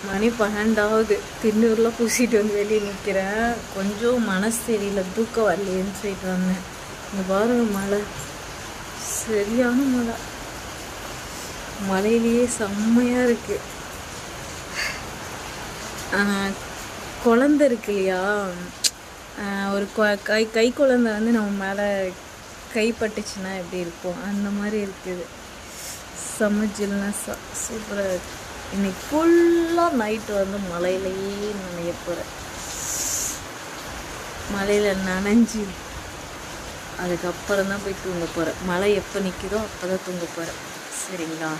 மணி 12 திண்ணூரில் பூசிட்டு வந்து வெளியே நிற்கிறேன். கொஞ்சம் மனசு தெரியல, தூக்கம் வரலையேன்னு சொல்லிட்டு வந்தேன். இங்கே பாருங்க, மழை, சரியான மழை. மழையிலேயே செம்மையாக இருக்குது. குழந்த இருக்கு இல்லையா, ஒரு கை குழந்தை வந்து நம்ம மேலே கைப்பட்டுச்சுன்னா எப்படி இருக்கும், அந்த மாதிரி இருக்குது. செம்ம ஜில்னஸாக சூப்பராக இருக்குது. இன்னைக்கு ஃபுல்லாக நைட்டு வந்து மழையிலேயே நனைய போகிறேன். மழையில் நனைஞ்சி அதுக்கப்புறம் தான் போய் தூங்க போகிறேன். மழை எப்போ நிற்கிதோ அப்போ தான் தூங்க போகிறேன். சரிங்களா?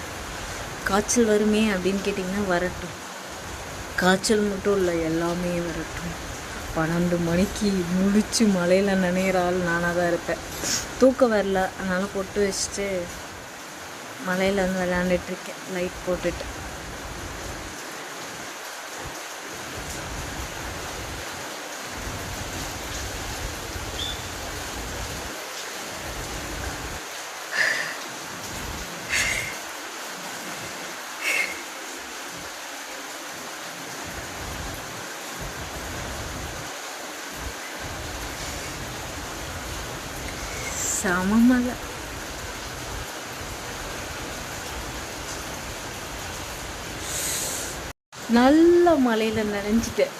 காய்ச்சல் வருமே அப்படின்னு கேட்டிங்கன்னா வரட்டும். காய்ச்சல் மட்டும் இல்லை, எல்லாமே வரட்டும். 12 மணிக்கு முழிச்சு மழையில் நனைகிற ஆள் நானாக தான் இருப்பேன். தூக்கம் வரல, அதனால் பொட்டு வச்சுட்டு மழையில் வந்து விளையாண்டுட்ருக்கேன், லைட் போட்டுட்டு. செம மழை. நல்ல மழையில் நனைஞ்சிட்டேன்.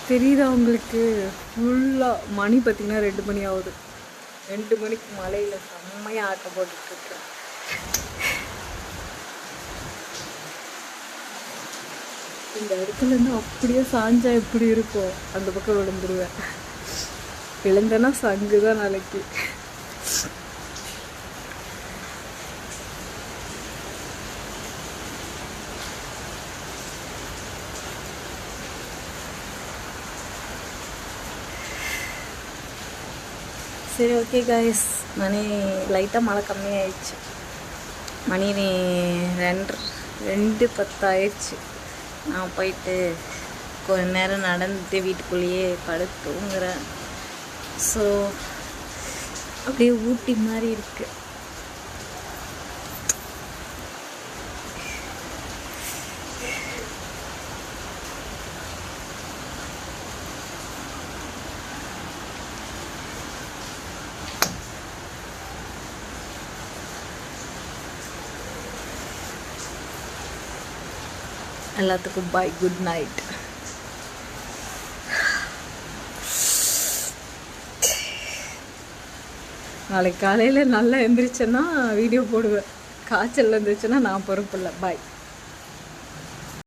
தெரியுதா உங்களுக்கு? ஃபுல்லாக மணி பார்த்திங்கன்னா 2 மணி ஆகுது. 2 மணிக்கு மழையில் செம்மையாக ஆட்டம் போட்டுட்ருக்கேன். இந்த இடத்துலேருந்து அப்படியே சாஞ்சா எப்படி இருக்கும், அந்த பக்கம் விழுந்துருவேன். விழுந்தேன்னா சங்கு தான் நாளைக்கு. சரி, ஓகே காய்ஸ், மணி லைட்டாக மழை கம்மியாயிடுச்சு. மணி 2:10 ஆயிடுச்சு. நான் போயிட்டு கொஞ்ச நேரம் நடந்துட்டு வீட்டுக்குள்ளேயே படுத்து தூங்குறேன். ஸோ அப்படியே ஊட்டி மாதிரி இருக்குது. எல்லாத்துக்கும் பாய், குட் நைட். நாளைக்கு காலையில் நல்லா எழுந்திரிச்சேன்னா வீடியோ போடுவேன். காய்ச்சல் இருந்துச்சுன்னா நான் பொறுப்பில்லை. பாய்.